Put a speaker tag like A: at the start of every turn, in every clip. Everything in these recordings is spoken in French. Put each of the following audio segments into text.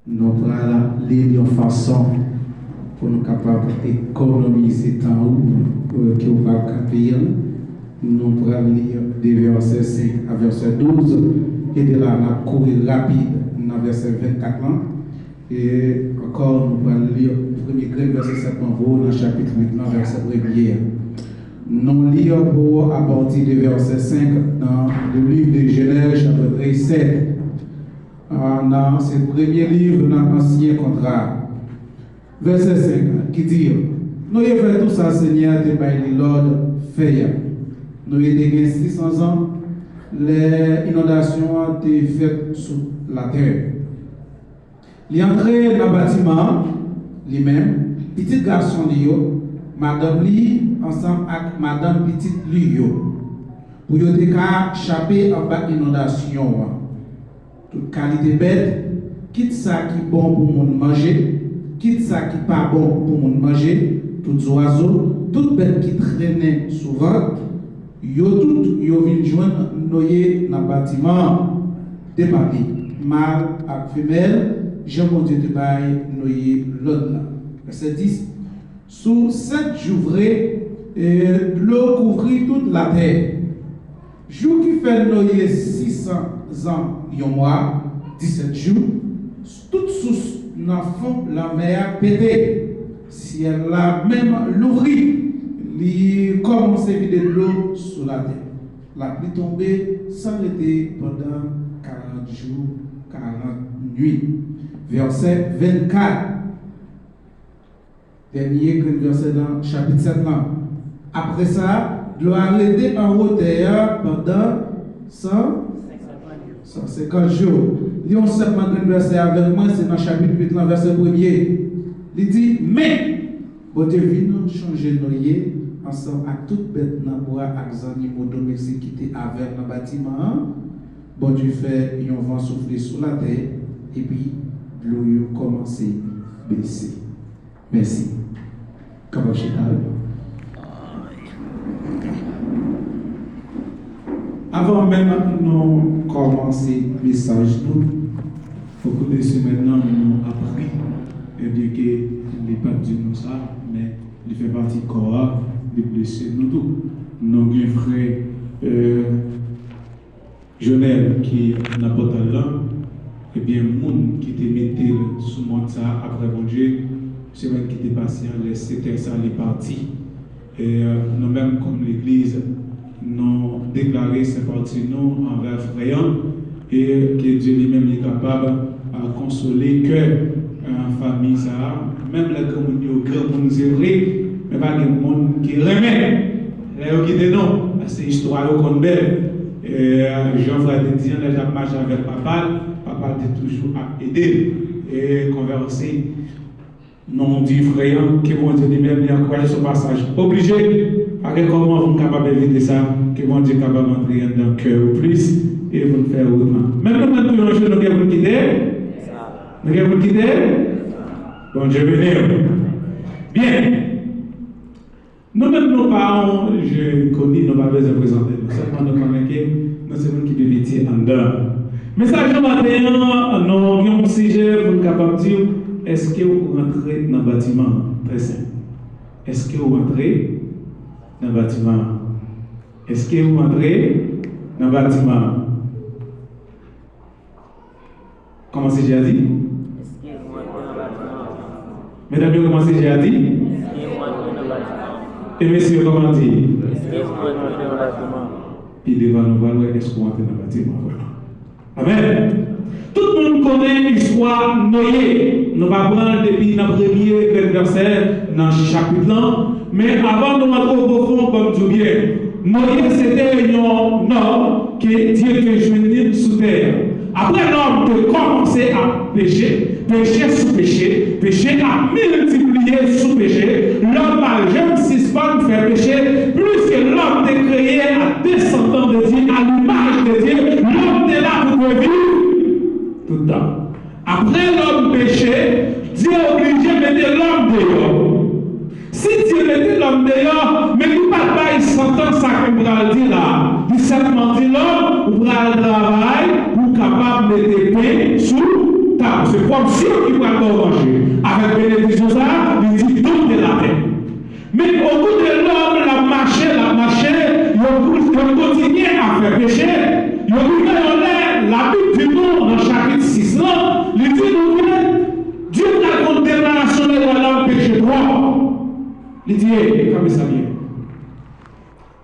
A: Nous prenons lire de façon pour nous capables d'économiser le temps que vous allez payer. Nous prenons lire des versets 5 à verset 12 et de là, on a couru rapide dans verset 24 ans. Et encore, nous prenons lire le premier verset 7 en haut dans le chapitre 29, verset 1er. Nous lisons pour à partir du verset 5 dans le livre de Genèse, chapitre 7. Dans ce premier livre dans l'Ancien Contrat, verset 5, qui dit: nous avons fait tout ça, Seigneur, de bailler l'ordre fait. Nous avons été 600 ans, les inondations ont été faites sur la terre. Il est entré dans le bâtiment, lui-même, petit garçon, madame Li, ensemble avec madame petite Li, pour y échapper en bas d'inondation. Toute qualité bête, quitte ça qui est bon pour monde manger, quitte ça qui n'est pas bon pour monde manger, tous oiseaux, toutes bêtes qui traînaient souvent, toutes viennent joindre noyer dans le bâtiment des papiers. Mâle et femelle, j'ai mon Dieu de bail noyer l'autre là. Verset 10. Sous 7 jours vrai, l'eau couvrit toute la terre. Jour qui fait noyer 600 ans, un mois, 17 jours, toute source dans le fond, la mer pété. Si elle a même l'ouvrit, il commence à vider de l'eau sur la terre. La pluie tombée sans arrêter pendant 40 jours, 40 nuits. Verset 24. Dernier verset dans le chapitre 7. Là. Après ça, l'eau a arrêté en hauteur pendant 150 jours. Lisons seulement un verset avec moi, c'est dans le chapitre 8, verset 1er. Il dit: mais, bon Dieu, vient changer noyer ensemble avec toute bête dans le bois, avec les animaux domestiques qui étaient avec dans le bâtiment. Bon Dieu fait un vent souffler sur la terre et puis l'eau a commencé à baisser. Merci. Comment je Avant même de commencer le message, beaucoup de semaines maintenant, nous avons appris et bien que les pas dit nous ça, mais il fait partie du corps, de blessés nous tous. Nous avons un frère Jonel qui n'a pas de talent, et bien le monde qui était mis sous mon ça après mon Dieu, c'est vrai qui était passé, c'était ça, les partis. Et nous-mêmes, comme l'Église, nous déclaré ces parties nous envers frère et que Dieu lui-même est capable de consoler que en famille ça, même les grands monde c'est vrai, mais pas des monde qui remet. Et qui dit non, c'est histoire qu'on belle. Et Jean-François dit on a marché avec papa dit toujours à aider et converser. Non dit frère que bon Dieu lui-même a encouragé ce passage obligé. Comment vous êtes capable d'éviter ça, que bon Dieu est capable d'entrer dans le cœur plus et vous le faire autrement. Même nous, nous devons quitter. Nous devons quitter. Bon Dieu béni. Bien. Nous-mêmes, nos parents, je connais, nous n'avons pas besoin de présenter. Seulement, nous connaissons que nous sommes qui vivent ici en dedans. Mais ça, je m'attends, nous avons un sujet pour être capable de dire: est-ce que vous rentrez dans le bâtiment? Très simple. Est-ce que vous rentrez dans le bâtiment? Est-ce que vous entrez dans le bâtiment? Comment c'est j'ai dit? Mesdames, comment c'est j'ai dit? Et messieurs, comment dit? Puis devant nous, voir est-ce qu'on entre dans le bâtiment? Amen. Tout le monde connaît l'histoire Noé. Nous allons prendre depuis le premier verset dans le chapitre là. Mais avant de rentrer au profond, comme tout bien, Noé c'était un homme que Dieu fait joindre sous terre. Après l'homme a commencé à pécher, péché sous péché, péché à multiplier sous péché, l'homme a jamais suspend faire pécher, plus que l'homme est créé à descendant de Dieu, à l'image de Dieu, l'homme est là pour vivre tout le temps. Après l'homme péché, Dieu est obligé de mettre l'homme dehors. Si Dieu mettait l'homme dehors, mais il ne pas pas, il s'entend ça qu'on va dire là. Il certainement dit l'homme, on va le travail pour capable de mettre paix sous table.
B: ça, c'est comme si qui va manger. Avec bénédiction, ça, il dit tout de la paix. Mais au bout de l'homme, la marché, il continue à faire péché. Il a la Bible dit nous, dans le chapitre 6, il dit nous, Dieu a une déclaration de l'homme péché droit. Il dit, comme ça vient.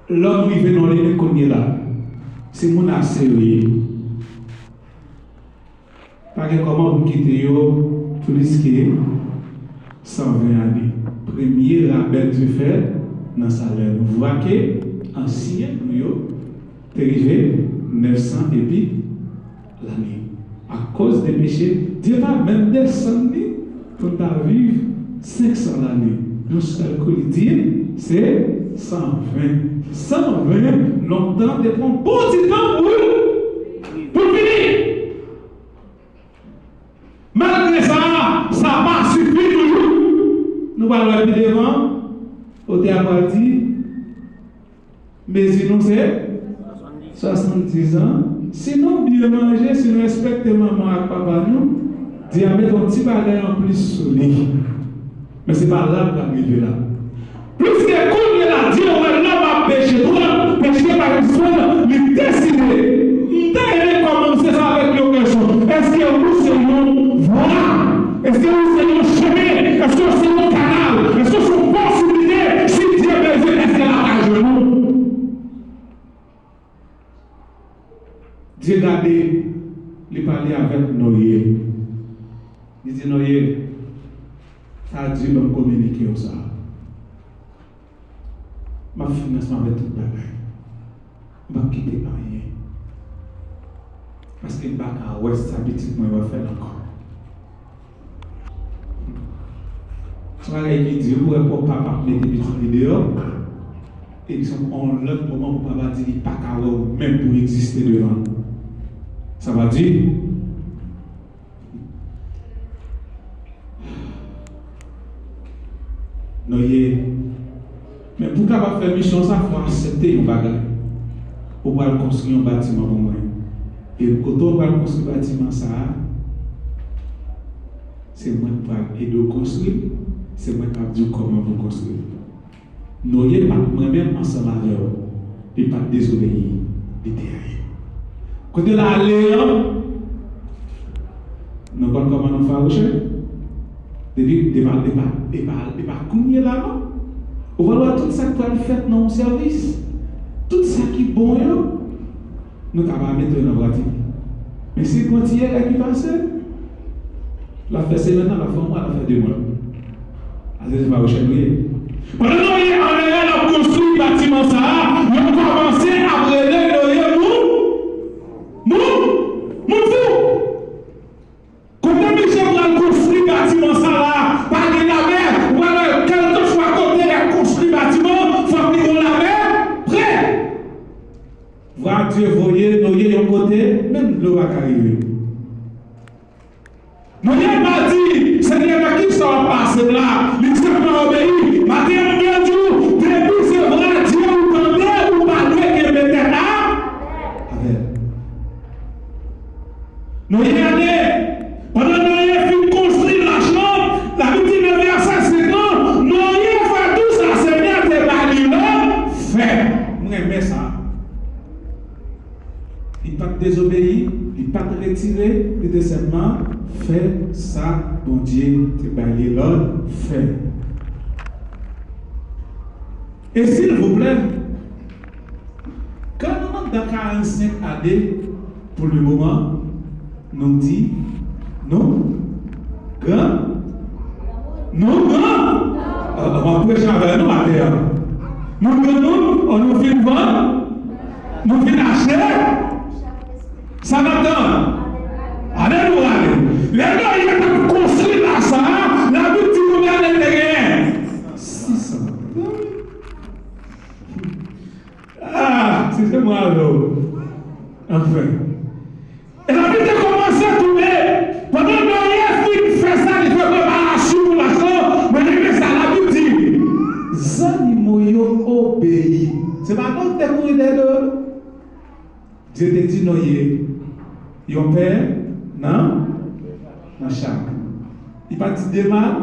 B: L'homme, il vient dans les cogner là. C'est mon sérieux. Pas comment vous quittez tout risquer 120 années. Premier rappel du fait dans sa salaire. Vous voyez qu'ancien, c'est arrivé 900 et puis l'année. À cause des péchés, Dieu va même descendre pour vivre 500 l'année. Nous seul dit, c'est 120. 120, longtemps, de prendre bon petit temps pour finir. Malgré ça, ça n'a pas suffi toujours. Nous allons aller devant, au théâtre dit, mais sinon c'est 70 ans. Sinon, bien manger, si nous respectons maman et papa, nous, Dieu a mis un petit bagage en plus solide. Mais ce n'est pas là pour arriver là. Plus que comme il a dit, on va là, péché, toi, péché par l'histoire, il décide. Il t'a aimé commencer ça avec l'occasion. Est-ce que vous, c'est une voie? Est-ce que vous, c'est un chemin? Est-ce que c'est un canal? Est-ce que c'est une possibilité? Si Dieu a besoin, est-ce qu'il a à genoux? Dieu a dit, il parlait avec Noé. Il dit, Noé, ça a dû me communiquer au ça. Ma financement avec tout le bagage. Je ne vais pas quitter rien. Parce que je ne vais pas à l'ouest, ça petit moi va faire encore. Tu vas aller dire, vous ne pouvez pas mettre des petits vidéos. Et ils sont en l'autre moment pour ne pas dire, pas qu'à même pour exister devant. Ça va dire. Noyer. Mais pour pouvoir faire mission, ça, il faut accepter un bagage. Pour pouvoir construire un bâtiment pour moi. Et quand on va construire un bâtiment, ça, c'est moi qui vais aider à construire, c'est moi qui vais dire comment vous construire. Noyer, moi-même, ensemble avec eux, et pas désobéir, et derrière. Quand on a allé, nous ne comment nous faire recherche. Depuis, pas combien là, non? On va voir tout ça qui doit faire dans le service. Tout ça qui est bon, nous allons mettre dans la pratique. Mais si quand il y a qui passe, la fait c'est maintenant, la forme, la fait 2 mois. Alors, je vais rechercher. Pendant que nous avons construit le bâtiment, nous avons commencé à brûler nous. Comment Michel va construire le bâtiment, ça là, pas de la mer, ou alors, quelquefois, quand il a construit le bâtiment, il faut qu'il y ait la mer, prêt. Voir Dieu, voyez, nous y avons côté, même l'eau va arriver. Nous y avons dit, Seigneur, qui sort passer là, il s'est pas obéi, matin, bien Dieu, depuis c'est vrai, Dieu vous tendait, ou pas Dieu qui est maintenant avec. Nous y allons. Pendant que nous avons construit la chambre, la Bible dit le verset 50, nous avons fait tout ça, Seigneur, tes balines, fait. Nous aimons ça. Il ne pas désobéir, il ne pas retirer, il dit seulement, fais ça, bon Dieu, tes balines, fait. Et s'il vous plaît, quand nous sommes dans 45 années, pour le moment, nous dit, non, grand, non, grand, on va prêcher avec nous à terre. Nous, on nous fait vendre, nous fait acheter, ça va dans. Alléluia. Les gars, ils ont construit la ça, la Bible dit combien de terrain 600. Ah, c'est moi alors. Enfin. Et la Bible a commencé à tomber. Pendant que Noé fait ça, il fait préparation pour la chose. Mais il fait ça, la Bible dit les animaux obéissent. C'est pas donc que tu es couru d'eux. Dieu te dit Noé, ton père, non? dans chaque. Il va dire deux mâles,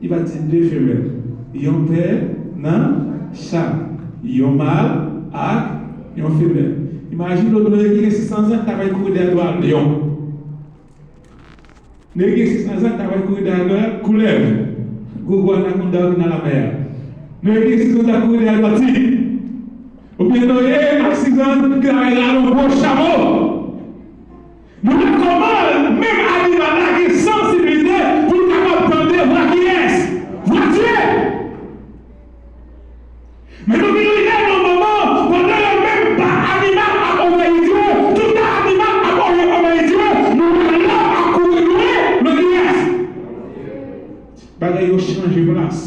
B: il va dire deux femelles. Il y a un père dans chaque. Il y a un mâle et un femelle. Imagine l'autre qui a 600 ans qui travaille courir derrière le lion. Les qui a 600 ans qui travaille courir derrière le couleuvre. Gogo anaconda dans la mer. Les qui a 600 ans qui courir derrière le tigre. Ou bien nous avons 6 ans qui travaille là le gros chameau. Nous avons comment même animal qui a sensibilité pour capable prendre voir qui est. Voir Dieu. Mais nous vivons dans un moment pendant le même animal a obéi Dieu, tout animal a obéi Dieu, nous allons à courir le qui est. Bagaille change de place.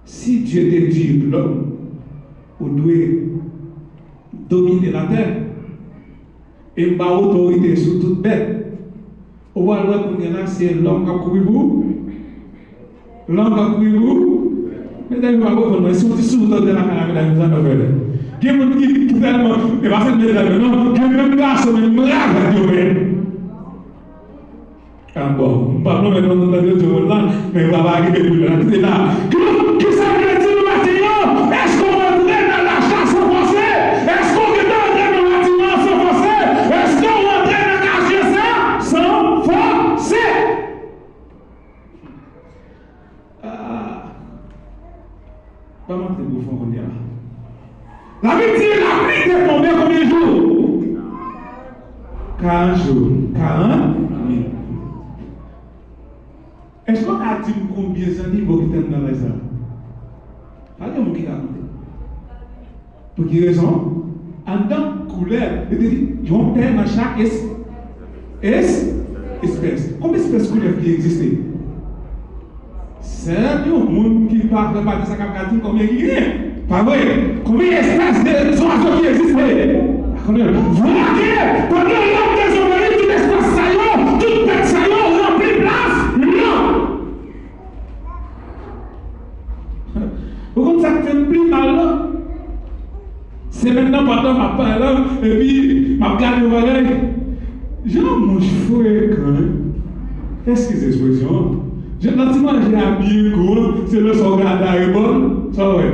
B: Si Dieu te dit l'homme, vous devez dominer la terre et ma autorité sur toute bête. On va voir qu'on est là, c'est l'homme qui a couru vous. L'homme qui a couru vous. Mesdames, vous si on dit souvent de la caméra, vous en avez. Il y a des gens qui tellement, et pas cette mesdames, non, il y a même garçon, même rave à Dieu. Ah bon, pas non, mais non, là, mais on va arriver plus là, c'est là. Qui ça veut dire le bâtiment? Est-ce qu'on va entrer dans la chasse sans forcer? Est-ce qu'on est entré dans le bâtiment sans forcer? Est-ce qu'on va entrer dans la chasse sans forcer? Pas mal de bouffons qu'on y a. La Bible dit la pluie est tombée combien de jours? 40 jours. 40 000. Est-ce qu'on a dit combien d'années vous êtes dans les arbres? Pas de monde qui a compté. Pour quelle raison? En tant que couleur, il dit, ils vont perdre dans chaque espèce. Combien d'espèces de couleurs qui existent? C'est un monde qui parle de sa capacité, combien il y a? Pas vrai? Combien d'espèces d'oiseaux qui existent? Vous voyez, pendant l'homme désobéit, tout espace saillot, toute bête saillot, remplit place, non! Vous comprenez ça qui fait plus mal là? C'est maintenant pendant ma part là, et puis ma garde de oreille. J'ai mon cheveu quand excusez l'expression. J'ai l'antima, j'ai habillé court, c'est le soldat d'Aribon, ça ouais.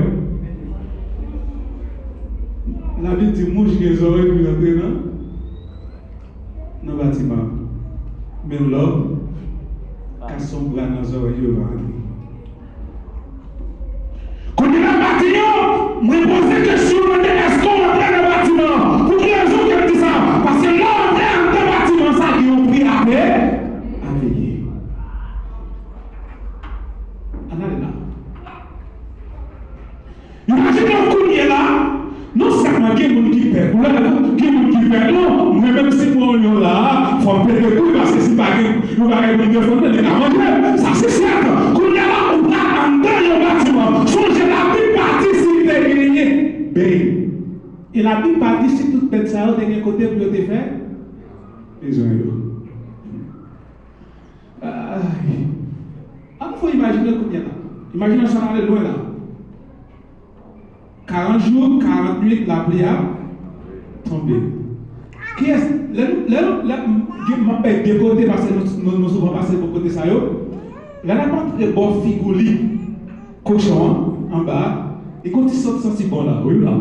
B: La vie dit, mouche les oreilles pour entrer dans le bâtiment. Même l'homme, casse son bras dans les oreilles, il va entrer. Quand il y a un bâtiment, je me pose la question, est-ce qu'on va entrer dans le bâtiment? Pour quelle raison que dit ça? Parce que l'homme dans le bâtiment, ça, ils ont pris à payer. Imaginez un coup de là, non seulement il y a des gens qui perdent, non, même si moi on est là, il faut payer le coup parce que si pas nous va gagner de fonds, on va manger. Ça c'est certain. Quand il y a là, on va en dans le bâtiment, changer la vie participer gagner. Ben, et la vie participe toute bête ça, de quel côté pour te faire? Ils ont eu. Il faut imaginer combien là. Imaginez ça aller loin là. 40 jours, 40 nuits, la pluie a tombé. Qui est-ce? Je m'appelle de côté parce que nous souvent passé pour côté ça. Là, la montre de bon figoli, cochon en bas, et quand il sort si bon là, oui là.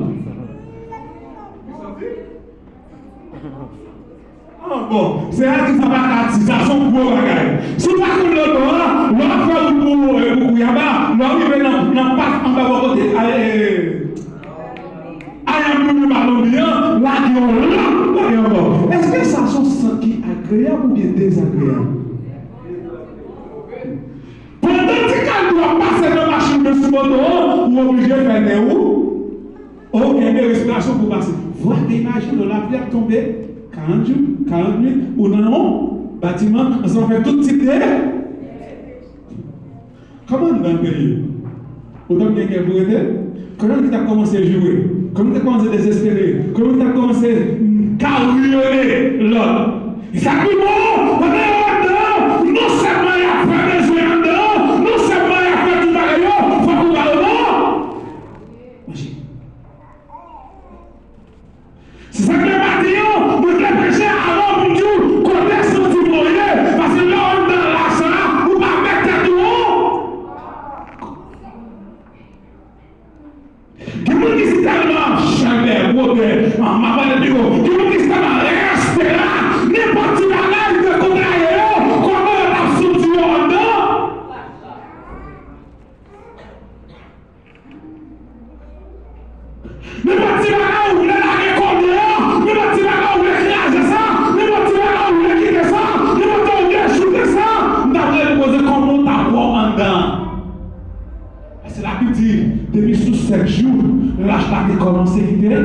B: Ah bon, c'est là que ça va être ça son gros bagage. Si pas que le là, l'on fait pour Yaba, l'on arrive dans pas en bas côté. Est-ce que ça sent qui agréable ou bien désagréable? Pendant que tu dois passer dans la machine de ce moto, ou obligé de faire des roues, il y a des respirations pour passer. Voilà, imagine de la pluie tomber 40 jours, 40 minutes, ou non, bâtiment, on fait tout type de. Comment nous allons payer? Autant que quelqu'un pour aider? Comment tu as commencé à jouer? Comment tu as commencé à désespérer? Comment tu as commencé à carrioler l'autre? Il s'appuie bon, on est en dedans, non seulement il y a fait des jouets en dedans, non seulement il y a fait tout pareil, il faut qu'on va au bon. C'est ça que le bâtiment, nous devons prêcher à l'homme pour Dieu, qu'on est sorti lâche là, tu commencé à quitter.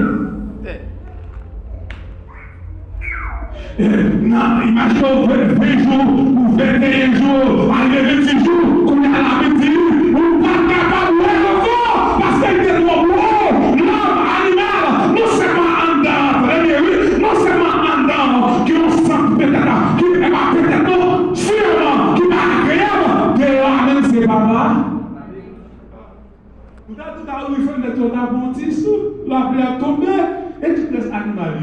B: Non, imaginez 20 jours ou 21 jours, arrivé 26 jours, qu'on est à la petite, on n'est pas capable de le voir parce qu'il était trop gros. L'homme animal, non seulement en dedans, non seulement en dedans, qui ont senti peut-être, qui n'est pas peut-être, sûrement, qui n'est pas agréable, de là même c'est papa. Vous avez tout à l'heure, il faut mettre ton abondance, la pluie tomber, et tu laisses animal.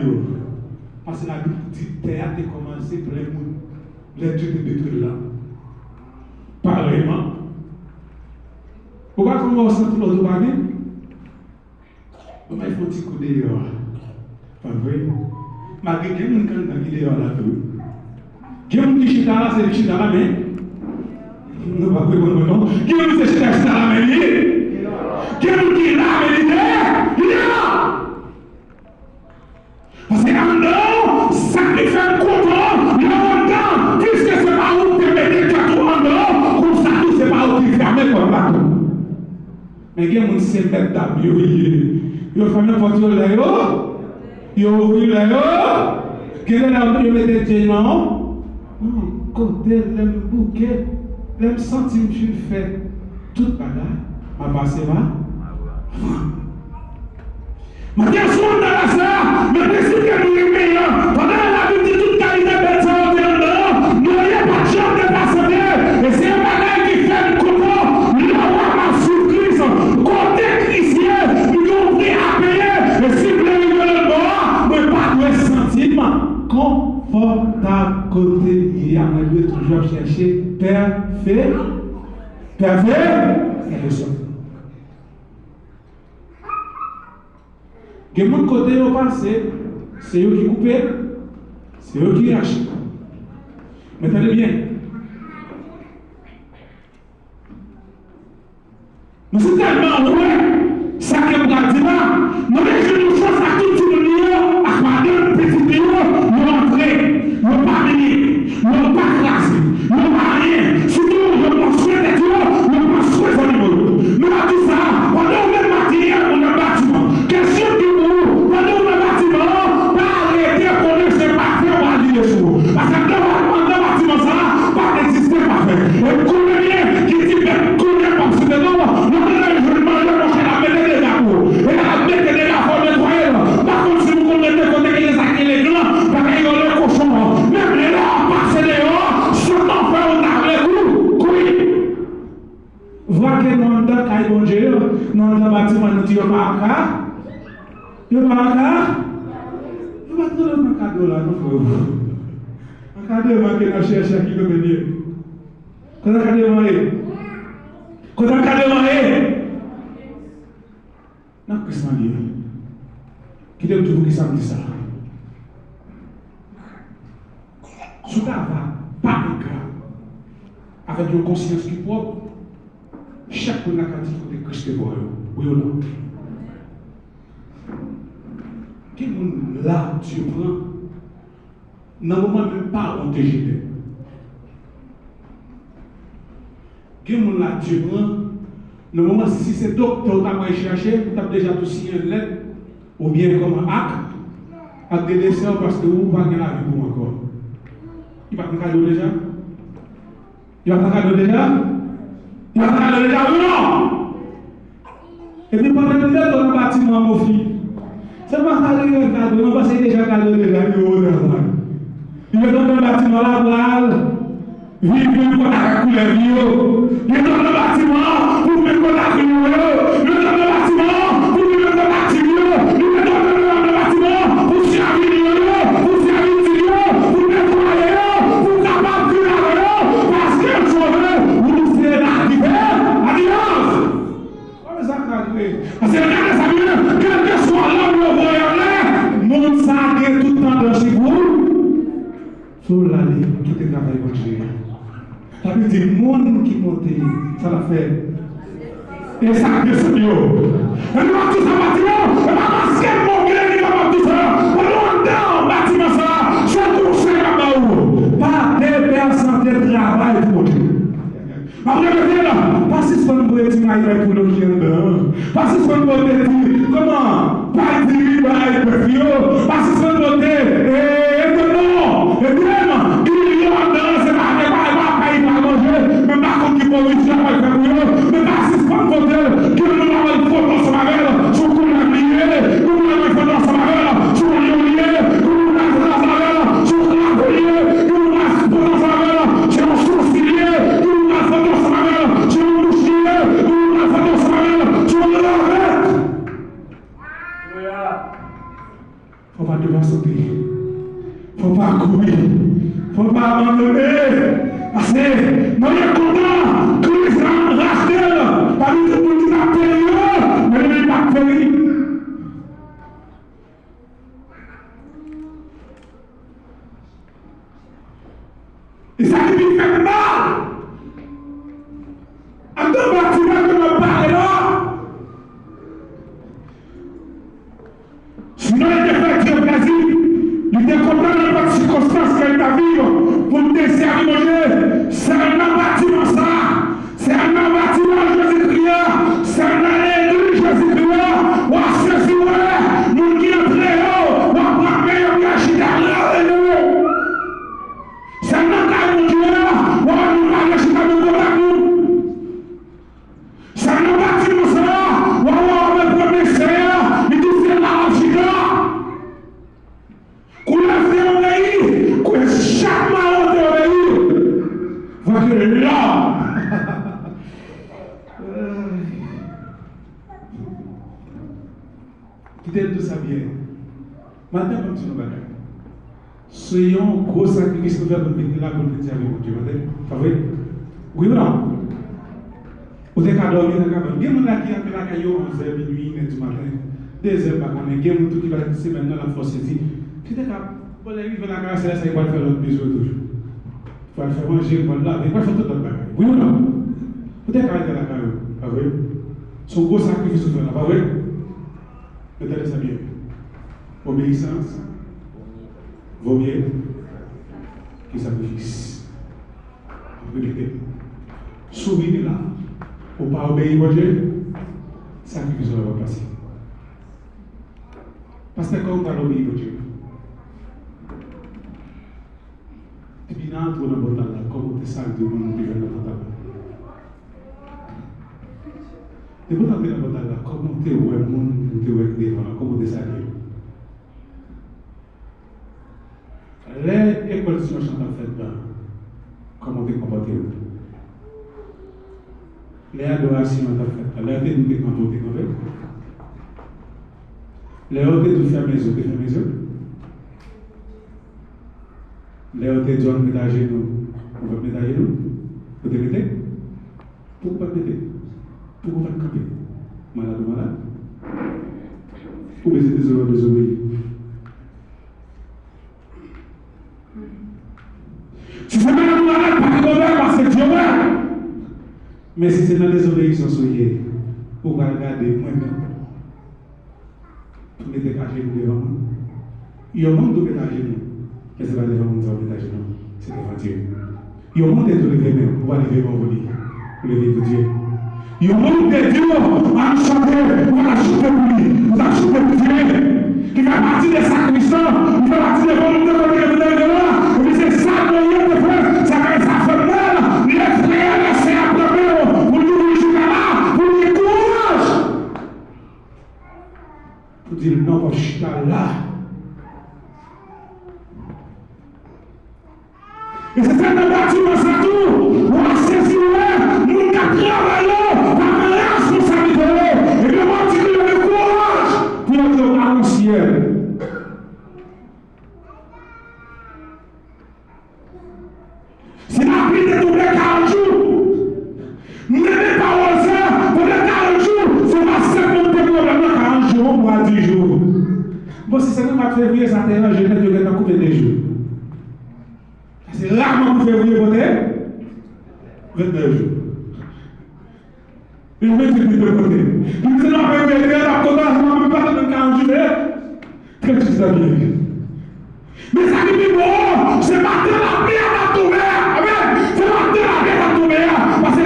B: Parce que la Bible dit que terre a commencé plein de monde. Les dieux te détruisent là. Pareillement. Pourquoi on va sentir l'autre bagage? Comment il faut petit coup dehors? Pas vrai? Malgré qu'il y a des gens qui sont dehors là. Il y a des gens qui sont là, c'est des chita là, mais. Non, pas quoi, non. Il y a des gens qui sont là, mais. Il y a des gens qui sont là, mais. Il est là. Parce qu'en dehors, ça te fait un contrôle, longtemps, puisque ce n'est pas où tu mets 4 en dehors, comme ça, c'est pas où tu fermes comme bateau. Mais il y a des gens qui se mettent d'abord, ils ont fait n'importe quoi là, ils ont ouvert là, ils ont mis des diamants, non, côté, le bouquet, le centime, je fais toute bagarre, ma passe là. Mais bien sûr, dans la salle, mais principe que nous aimons, pendant la vie de toute qualité de santé en dehors, nous n'avons pas de chance de passer. Et c'est un bagage qui fait le contrôle, nous avons sous Christ, côté chrétien, nous avons pris à payer. Et si vous voulez le bord, mais pas de sentiment confortable côté lié, on doit toujours chercher parfait. Que mon côté au passé, c'est eux qui coupent, c'est eux qui rachètent. Mais tenez bien. Mais c'est tellement vrai, ça que vous avez dit là, nous avons une chose à tout le monde, à quoi deux petits pays, nous entrer, nous pas venir, nous pas classer, nous pas rien. Surtout, nous construisons des tours, nous construisons des mots. Nous avons tout ça, on a le même matériel, on a un bâtiment. Question qui parce que dans le bâtiment, ça n'a pas existé parfait. Et combien qui dit combien par ce dedans, nous je demande à la mettre des accords. Et la mettre des accords nettoyés. Par contre, si vous connaissez côté qui les acquis les glands, parce qu'ils ont le cochon. Même les là, passer dehors, surtout faire un arrêt couille. Voir que nous avons un caille bon Dieu, nous avons un bâtiment, nous disons pas à cas. Nous pas à cas. Nous ne pouvons pas cadeau là, nous. Quand on a cherché qui peut venir, quand on a demandé, non, qu'est-ce qu'on dit? Qui devait toujours qui s'en dit ça? Si tu n'as pas de grave, avec une conscience qui est propre, chaque fois qu'on a dit que tu es Christ, oui ou non? Quel monde là tu prends? Dans le moment même pas on te jette. Quel monde là tu prends? Dans le moment si c'est docteur qui va chercher, tu as déjà tout signé une lettre, ou bien comme un acte, avec des dessins parce que vous ne pouvez pas la vie pour encore. Il va te cadeau déjà? Il va te cadeau déjà? Il va te cadeau déjà ou non? Et puis pendant que tu es dans le bâtiment, mon fils, c'est pas cadeau, non, parce que déjà cadeau déjà, il est dans le bâtiment là, vivre pour la couleur bio. Il est dans le bâtiment pour vivre pour la couleur. Il est dans le bâtiment pour vivre pour la couleur. Il est dans le bâtiment pour servir pour servir pour nettoyer, pour capable de cuire, parce que sauveur, vous nous serez arrivé à l'alliance. Comment ça arrive? Parce que regardez ça bien, quel que soit l'homme ou le voyant, monde s'arrête tout le temps dans chez vous. Sur l'année, tout est travail pour Dieu. Ça veut dire, le monde qui monte, ça l'a fait. Et ça a descendu. Et nous avons tous un bâtiment, et parce que mon gré, nous avons tout ça. On nous dans le bâtiment, ça, c'est pour ça là-bas. Pas de personne de travail pour Dieu. Après, pas si souvent pour être maïs pour nous qui est pas si souvent pour être comment pas dire pas si souvent pour être non et bien il y a dans c'est pas manger mais pas qu'on qui peut réussir à faire mais pas si souvent pour être que nous avons une photo sur ma mère sur qu'on a lié nous avons une photo sur ma mère sur lié nous avons sur ma mère sur la lié nous avons photo sur ma mère sur un sourcilier nous avons photo sur ma mère sur un bouchier nous avons photo sur ma mère sur le lavette. Faut pas dépasser, faut pas courir, faut pas abandonner. Parce que moi, je suis content que les gens rachètent parmi tout le monde qui a péri, mais il n'est pas péri. Et ça qui me fait mal. En deux bâtiments que je parle là, sinon il était fait Dieu plaisir, il était content dans votre circonstance qu'il t'a vivre pour te servir manger. C'est un bâtiment ça, c'est un bâtiment Jésus-Christ, c'est un alléluia Jésus-Christ. Ou à ce jour, nous qui sommes très haut, ou à prendre meilleur que alléluia. C'est un bâtiment ou à nous parler de c'est un bâtiment ça, ou à me promettre Seigneur, il dit c'est la Chita. Qu'on a fait obéir, qu'on chaque malheur d'obéir. Voilà que là. Quittez tout ça bien. Maintenant, comme tu nous vas soyons gros sacrifice pour faire pour venir là pour venir avec mon Dieu. Pas vrai? Oui ou non? Vous êtes à dormir dans la cabane. Il y a des gens qui ont la caillou 11h, minuit, 1h du matin. 2h par an. Il y a des gens qui vont se mettre dans la force ici. Tu es capable, pour arriver dans la carrière, c'est ça qu'il va faire l'autre besoin toujours. Il va faire manger, il va laver, il va faire tout l'autre bagage. Oui ou non? Vous êtes capable de la carrière. Pas vrai? Son gros sacrifice, vous faites là. Pas vrai? Mettez ça bien. Obéissance vaut mieux que sacrifice. Répétez. Souvenez là. Pour ne pas obéir à Dieu, sacrifice va passer. Parce que quand on va obéir à Dieu, tu viens entrer dans le bâtiment, comme tu sais de mon Dieu dans le bâtiment. Tu peux entrer dans le bâtiment, comme tu es au monde, tu es devant, comme tu sais. Les écoles de sciences sont faites là, comment tu es comporté. Les adorations sont faites. Les hôtels nous comportés comme ça. Les hôtels nous ferment les yeux, ferment les yeux. Les hôtels doivent ménager nous. On va ménager nous. Vous te mettez? Pourquoi pas mettez? Pourquoi pas camper? Malade ou malade? Pour baisser des heures désobéir. Si c'est malade ou malade, pas de problème, parce que Dieu est. Mais si c'est dans les obéissances, vous allez regarder moi-même. Vous mettez à genoux devant moi. Il y a un monde où vous mettez à genoux. Mais ce n'est pas devant moi, vous mettez à genoux. C'est devant Dieu. Il y a un monde où vous levez même. Vous allez lever mon volet. Vous levez pour Dieu. Il y a un monde de Dieu à nous chanter. Vous allez chanter pour lui. Vous allez chanter pour Dieu. Qui fait partie des sacristants. Qui fait partie des volontés de là. Et puis c'est ça que nous avons fait. Ça fait mal. Les frères, les sœurs, pour nous jusqu'à là. Pour nous courage. Pour dire non, pas jusqu'à là. Et c'est ça le bâtiment, c'est tout. On a saisi là. Nous avons travaillé par la responsabilité. Et le monde dit le courage pour être à l'ancien. C'est la pluie de tous les 40 jours. Nous n'avons pas osé pour les 40 jours. C'est pas 50 de 40 jours pour 10 jours. Bon, si c'est le mois de février, ça t'arrange, je vais te couper des jours. C'est rarement pour février, vous êtes 29 jours. Il met tout de côté. Il dit non, mais la condamnation, on ne peut pas dans 40 jours. Très tout ça bien. Mais ça qui dit bon, c'est matin la pierre à tomber. Amen. C'est matin la pierre à tomber. Parce que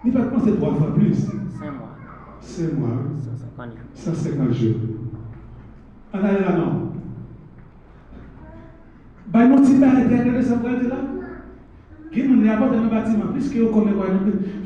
B: Il va penser 3 fois plus.
C: 5 mois.
B: 5 mois.
C: 150 jours.
B: 150 jours. On a là, non. Bah, nous, si pas de ça, vous là. Qui nous n'a pas dans le bâtiment, puisque vous connaissez quoi.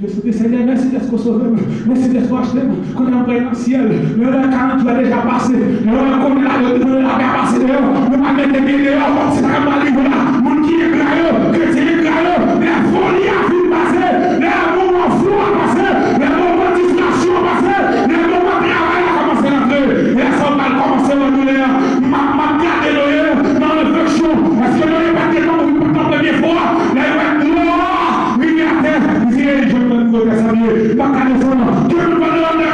B: Je suis Seigneur, merci d'être sauvé, merci d'être acheté, qu'on est envoyé dans le ciel. Le 40 tu as déjà passé, le comme la passé dehors, le pas mettre des pieds dehors, c'est ça va arriver là. Mon qui est grailleux, chrétien est grailleux, la folie a fini passer, les moments fous a passé, les moments de distraction a passé, les moments de travail a commencé à entrer. Et ça va commencer à douleur, m'a gardé l'oeil dans le feu chaud. Est-ce que l'oeil pas tellement pour la première fois? Je me demande de saluer, pas qu'à descendre, que nous parlons de la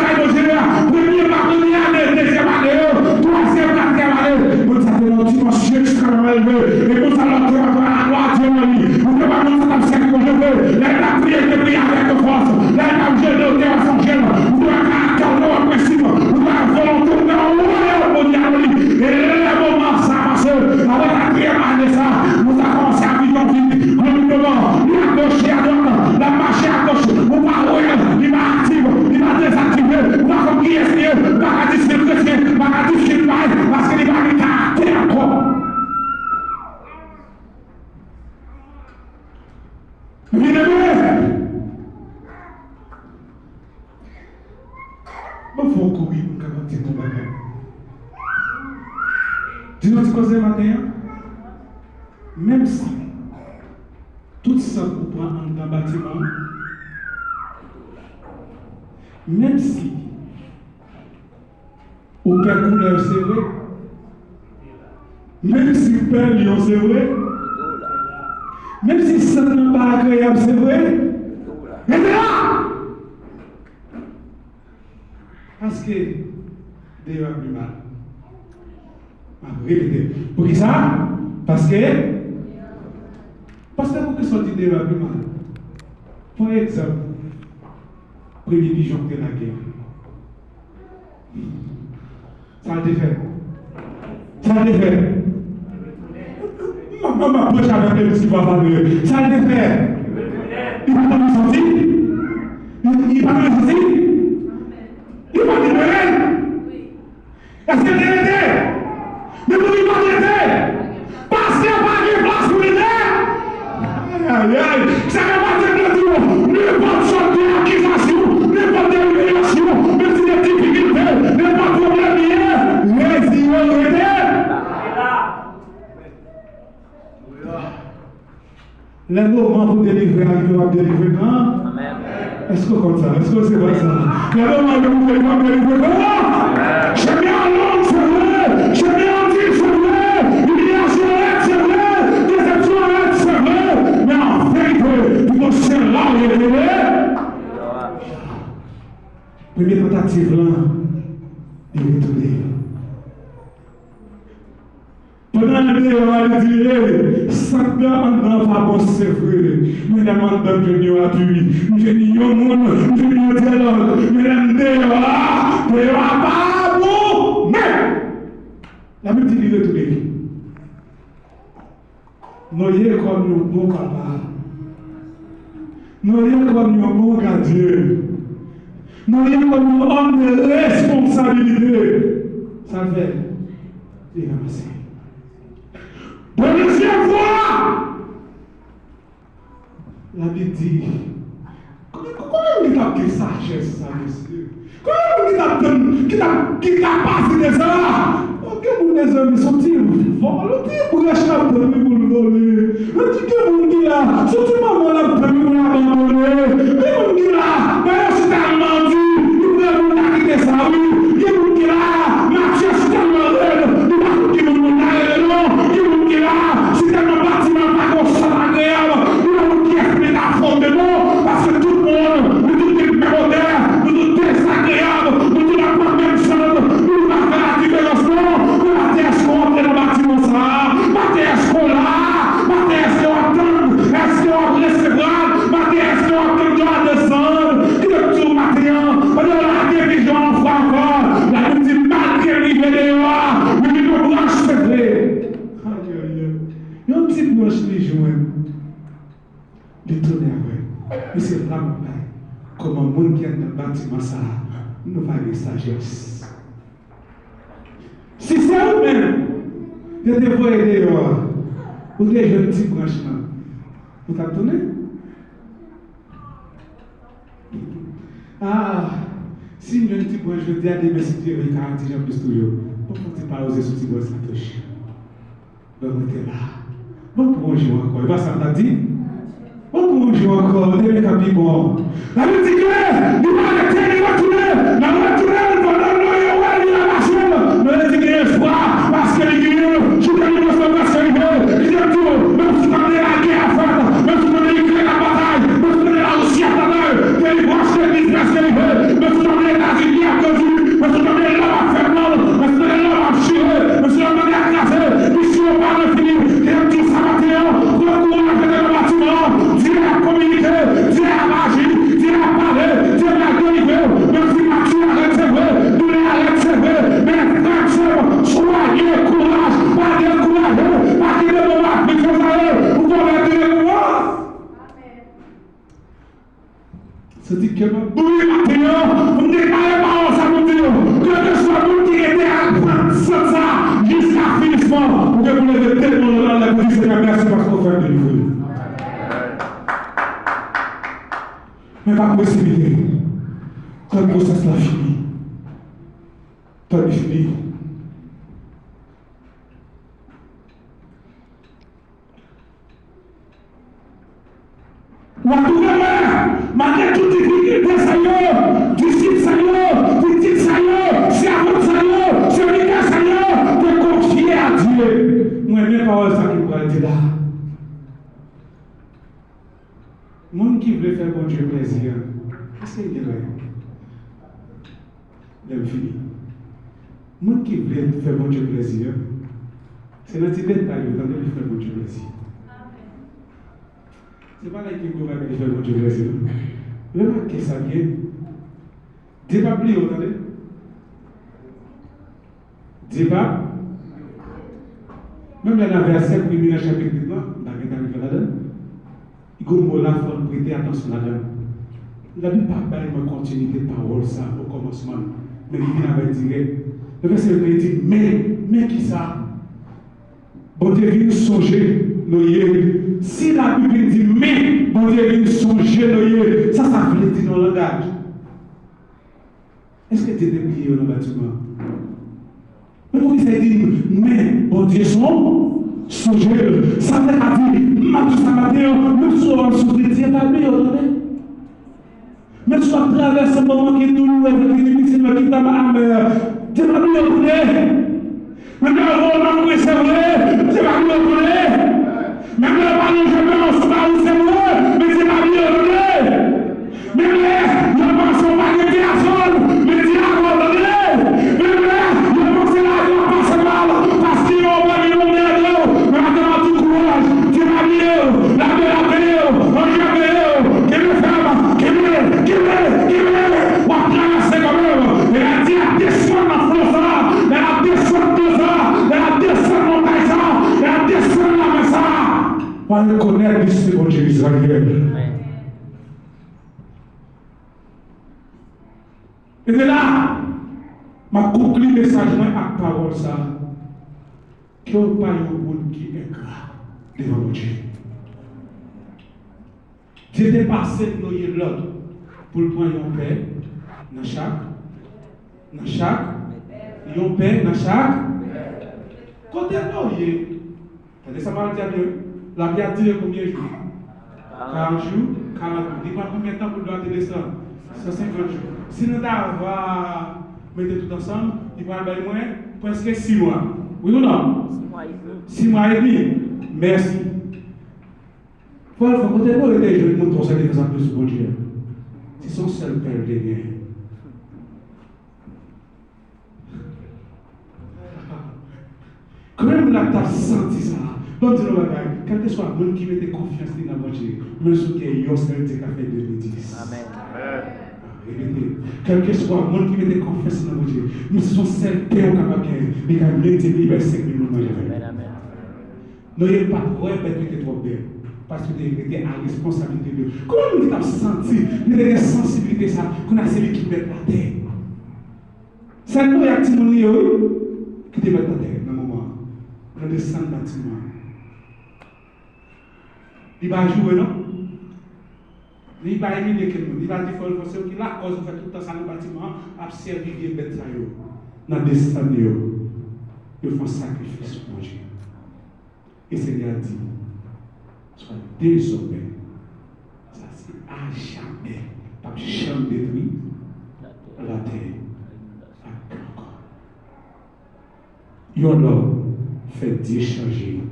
B: première année, deuxième année, troisième, quatrième année, nous avons une dimension extrêmement élevée, et nous allons trouver la gloire de Dieu. Nous devons nous faire ce que je veux, la prière de prier avec force, la prière de Dieu à son gène, nous devons accorder un principe, nous devons volonté de l'envoyer au diable, et le moment ça passe, avec la prière de ça, nous avons commencé à vivre en vie, nous devons, la gauche et à droite, la marche à gauche, on va royal, il va activer, il va désactiver, on va comme qui est Dieu, on va discipliner, on va discipliner, parce qu'il va lui caractère encore. Bien-aimé, il faut courir pour capter ton bagage. Dis-nous ce que c'est matin, même si tout ça pour prendre dans le bâtiment, même si au père couleur c'est vrai, même si le père lion c'est vrai, même si ça n'est pas agréable c'est vrai, mais c'est là! Parce que Dieu a plus mal. Répétez. Pour qui ça? Parce que pour que sortir Dieu a plus mal. Par exemple, premier pigeon de la guerre. Ça a été fait. Ça a été fait. Maman m'approche avec elle, ce qui va parler. Ça a été fait. Il va pas sortir. Il va pas sortir. Il va libérer. Est-ce que c'est l'idée? Mais vous ne pas l'idée. Parce qu'il n'y a pas de place pour l'idée. Aïe, aïe, ça ne va pas être le tour. N'importe sorte d'accusation, n'importe humiliation, même si des difficultés, n'importe problème lié, les immoralités. Les moments pour délivrer, arriver à délivrer quand? Est-ce que comme ça? Est-ce que c'est pas ça? Les moments pour délivrer quand? Je viens en langue, c'est vrai. Je viens en dire, c'est vrai. Humiliation, c'est vrai. Déception, c'est vrai. Mais en vérité, pour c'est là où il est vrai. Première tentative là, il est retourné. Pendant le débat, il dit, Satan en va bon, c'est vrai. Mais la mandate de Dieu a tué. Je dis, yo, mon, je dis, yo, dialogue. Mais la débat pas bon. Mais, la même dit, il est retourné. Nous y comme nous, bon papa. Nous y comme nous, bon gardien. Nous y comme nous, homme de responsabilité. Ça fait, il va passer. Pour la deuxième fois, la Bible dit, comment il a pris sagesse, ça, monsieur? Comment il a passé des heures? Ok, vous les hommes sont-ils volontés pour acheter un permis pour le voler? Le petit que vous dites là, surtout maman là, vous permis pour l'abandonner. Mais vous dites là, mais c'est tellement dur, il pourrait vous quitter ça, oui. Il vous dit là, Mathieu, c'est tellement raide, il va quitter vous là, non. C'est tellement bâtiment pas qu'on soit agréable. Nous avons qui explique la forme de nous, parce que tout le monde, nous tous des modèles, nous tous désagréables, nous tous la même chose, nous va faire la différence. Nous est-ce qu'on entre dans le bâtiment ça? Est-ce qu'on là? Est-ce qu'on attend? Est-ce qu'on recevra? Est-ce qu'on attend de descendre? Que tout matin, on a la division en foi encore. La petite malgré l'hiver dehors, mais nous branche c'est vrai. Il y a un petit branche les joints. Il tourne avec. Mais c'est là mon père. comment le monde qui est dans le bâtiment, ça, nous va avoir sagesse. Si c'est vous-même, vous devez aider, vous devez jouer un petit branchement. Vous t'avez donné? Ah, si je ne dis pas, je dis à des messieurs qui ont 40 ans plus toujours, pourquoi tu pas oser ce petit boss la touche? Donc, on était là. Bon, pour jouer encore. Il va ça m'a dit? Bon, pour jouer encore. Des mecs à bon. La vie dit que, il va arrêter, il va tourner. La va tourner, il va donner, il va marcher. Mais il dit qu'il y a espoir, parce qu'il y a je suis allé dans ce parce qu'il y a il dit tout, même si tu connais la guerre à faire, même si tu connais la bataille, même si tu connais la Russie à travers, qu'il va acheter le business qu'il veut, même si tu connais les États-Unis à cause, même si tu connais l'homme à faire mal, même si tu connais l'homme à chier, même si tu connais à casser, ici on parle fini, il y a tout ça maintenant, pour le courage de le bâtiment, Dieu a communiqué, Dieu a agi, Dieu a parlé, Dieu a délivré, même si Mathieu a recevé, nous les a recevé, mais frères, soyez courage, pas découragés, pas qu'il ne va pas plus que ça, vous pouvez dire le courage. C'est-à-dire que oui, maintenant, vous ne déclarez pas ça, vous dites, que ce soit vous qui était à prendre ça jusqu'à finissement, pour que vous levez tellement dans la police, merci parce qu'on fait de nouveau. Mais pas précipiter. Quand le processus est fini, quand il est fini, ou à tout moment, malgré toute difficulté, ça y est, disciple, ça y est, petite, ça y est, servante, ça y est, serviteur, ça y est, de confier à Dieu. Moi-même, parole, ça qui pourrait être là. Monde qui veut faire bon Dieu plaisir, qu'est-ce qu'il dirait? Il fini. Monde qui veut faire bon Dieu plaisir, c'est dans ces détails où il fait bon Dieu plaisir. C'est pas là qu'il faut faire bon Dieu plaisir. Remarquez ça bien. Débat plus, vous entendez? Débat. Même dans le verset premier chapitre 1, dans le là-dedans, il faut prêter attention là-dedans. La Bible n'a pas une continuité de parole ça au commencement, mais il vient avec direct. Le verset il dit mais qui ça? Bon Dieu vient songer nos. Si la Bible dit mais bon Dieu vient songer nos, ça veut dire dans le langage. Est-ce que tu es déplié dans le bâtiment? Mais pourquoi ça dit mais bon Dieu songer, ça veut dire ma tout ça matin, même si on souffre, Dieu t'a mis, même si on traverse un moment qui est douloureux, qui est difficile, qui t'a mal, Dieu t'a mis, même là, on va c'est vrai, Dieu t'a mis, même là, on ne sait pas où c'est vrai, mais Dieu t'a mis, même là, je pense qu'on va gagner à sol, mais Dieu a abandonné, même là, je pense que la vie passe mal, parce qu'ils ont pas mis mon aide, mais maintenant tout courage, Dieu m'a mis, la paix, qui me ferme, on va traverser quand même, et elle dit, elle descend dans le ça, elle descend de ça, elle descend dans le ça, elle descend dans le ça, on va reconnaître ici, mon Dieu Israël. Et de là, ma conclue message à parole ça, qu'il n'y a pas un monde qui est grave devant mon Dieu. Dieu dépassé de l'autre pour le point de paix dans chaque, yon paix dans chaque côté de ça va dire bien. La vie a dit combien de jours? 40 jours, 40 jours. Dis-moi combien de temps pour doit descendre? 150 jours. Si nous avons mettre tout ensemble, il va y avoir presque 6 mois. Oui ou non? 6 mois et demi. Merci. Il faut côté pour les jeunes moutons, ça fait plus pour Dieu. C'est son seul père de bien. Quand même, là, tu as senti ça. Donc, tu vois, quel que soit le monde qui met confiance dans mon Dieu, même si tu es yourself, tu as fait 2010. Amen. Quel que soit le monde qui met confiance dans mon Dieu, nous sommes seul père capable de mettre libérer 5 minutes dans le Amen. N'ayez pas trop répété trop bien. parce que tu es à responsabilité de Dieu. Comment tu as senti, tu as sensibilité ça, qu'on a celui qui met la terre. C'est nous, il y a des gens qui te mettent la terre dans le moment. On descend le bâtiment. Il va jouer, non? Il va éliminer quelqu'un. Il va dire qu'il la cause fait tout le temps ça dans le bâtiment, à servir les bêtes ça. Dans le descendre, ils font sacrifice pour Dieu. Et Seigneur dit, sois désormais, ça c'est à jamais, pas jamais détruit la terre. Yon l'homme fait Dieu changer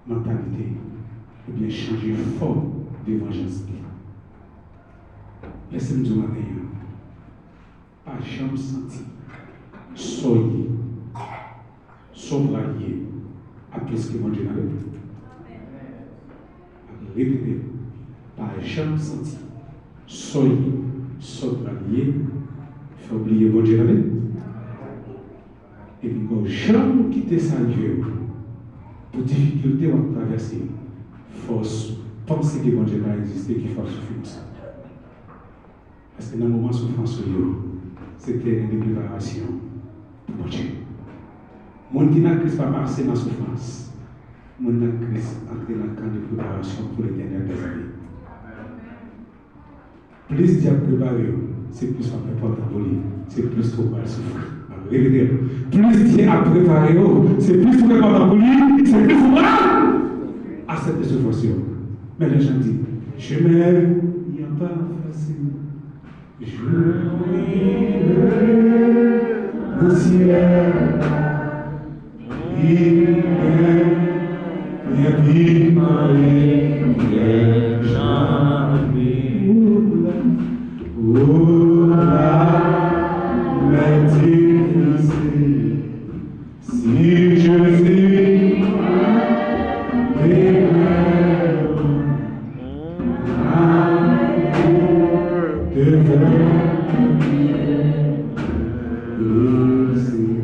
B: mentalité, ou bien changer forme d'évangélisme. Laissez-moi dire matin, pas jamais senti, soyez, sobralier, à plus que mon Dieu n'a répétez, pas jamais senti, soyez, sobralier, il faut oublier mon Dieu n'a et puis quand jamais quitter sa Dieu, pour difficulté on traverser, force penser que mon Dieu va exister, qu'il faut souffrir. Parce que dans le moment de souffrance, c'était une préparation pour mon Dieu. Mon qui n'a pas passé dans la souffrance, mon n'a entré dans le camp de préparation pour les dernières années. Plus Dieu prépare, c'est plus on prépare ta voler, c'est plus qu'on va souffrir. Plus Dieu a préparé, c'est plus vous préparez pour lui, c'est plus vous acceptez ce souffrance. Mais les gens disent, je m'aime, il n'y a pas facile. Je m'aime, le ciel, il m'aime, il m'aime, mais difficile, si je suis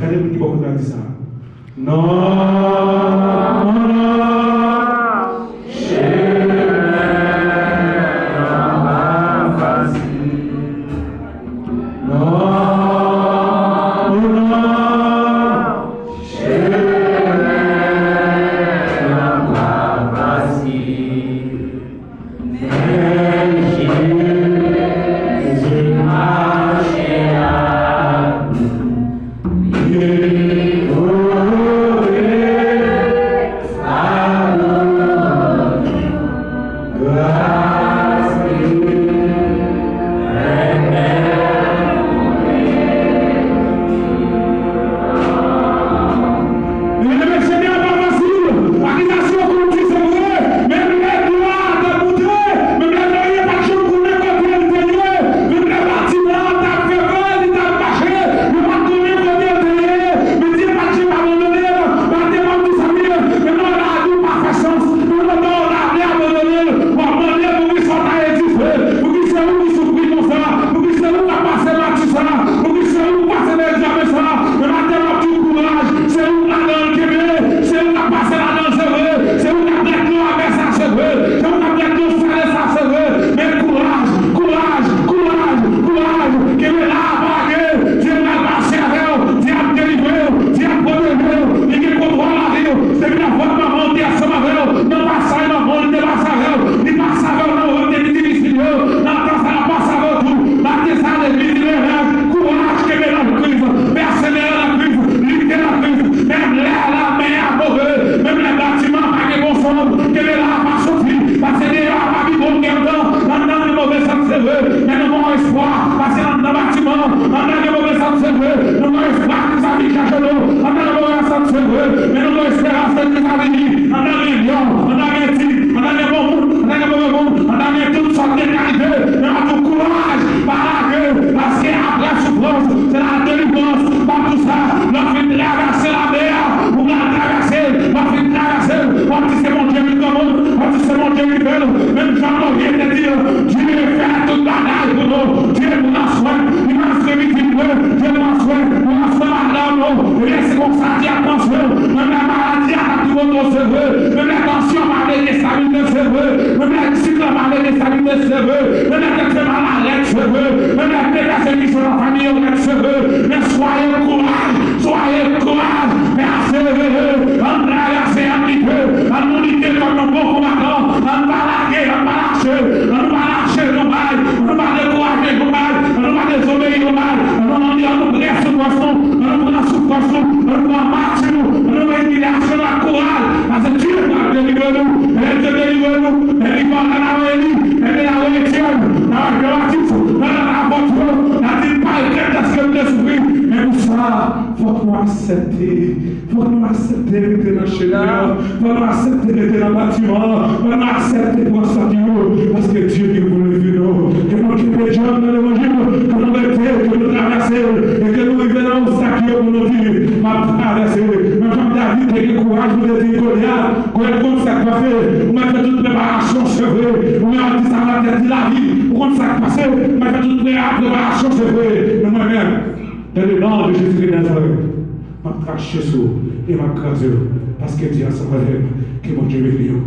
B: Allez, vous pouvez dire ça. auto, c'est vrai. Même la tension m'a été stabilité, c'est vrai. Même la cycle m'a été stabilité, c'est vrai. Même la tête m'a l'arrête, c'est vrai. Même la déclassée sur la famille, c'est vrai. Mais soyez courage. Mais accélérez, embrassez un petit peu, en unité comme nos beaux combattants, en balaguer, en lâcher nos balles, on va décourager nos balles, on va désobéir nos balles, on nous bresse sous poisson, on nous prend sous poisson, on va marcher nous, on va aider l'action à courage, parce que Dieu va délivrer nous, elle te délivre nous, elle va la réunir, elle est la réunion, dans la gratuite, dans la voiture, la dit pas écrite à ce que l'esprit, mais pour ça, faut que nous accepter rester dans chez nous, faut nous accepter rester dans le bâtiment, faut nous accepter pour sortir, parce que Dieu qui voulait vivre nous, que nous quittons les gens dans l'évangile, que nous mettons, que nous traversons, et que nous vivons dans l'obstacle pour nous vivre, ma traverser, même comme David, qui a le courage pour dire Goliath, qu'on est comme ça qu'on fait, on m'a fait toute préparation, c'est vrai, on m'a dit ça va être la vie, pour comme ça qu'on passe, on m'a fait toute préparation, c'est vrai, mais moi-même, dans le nom de Jésus-Christ Nazareth, m'a craché sur et m'a crasé, parce que Dieu a sauvé, que mon Dieu est venu.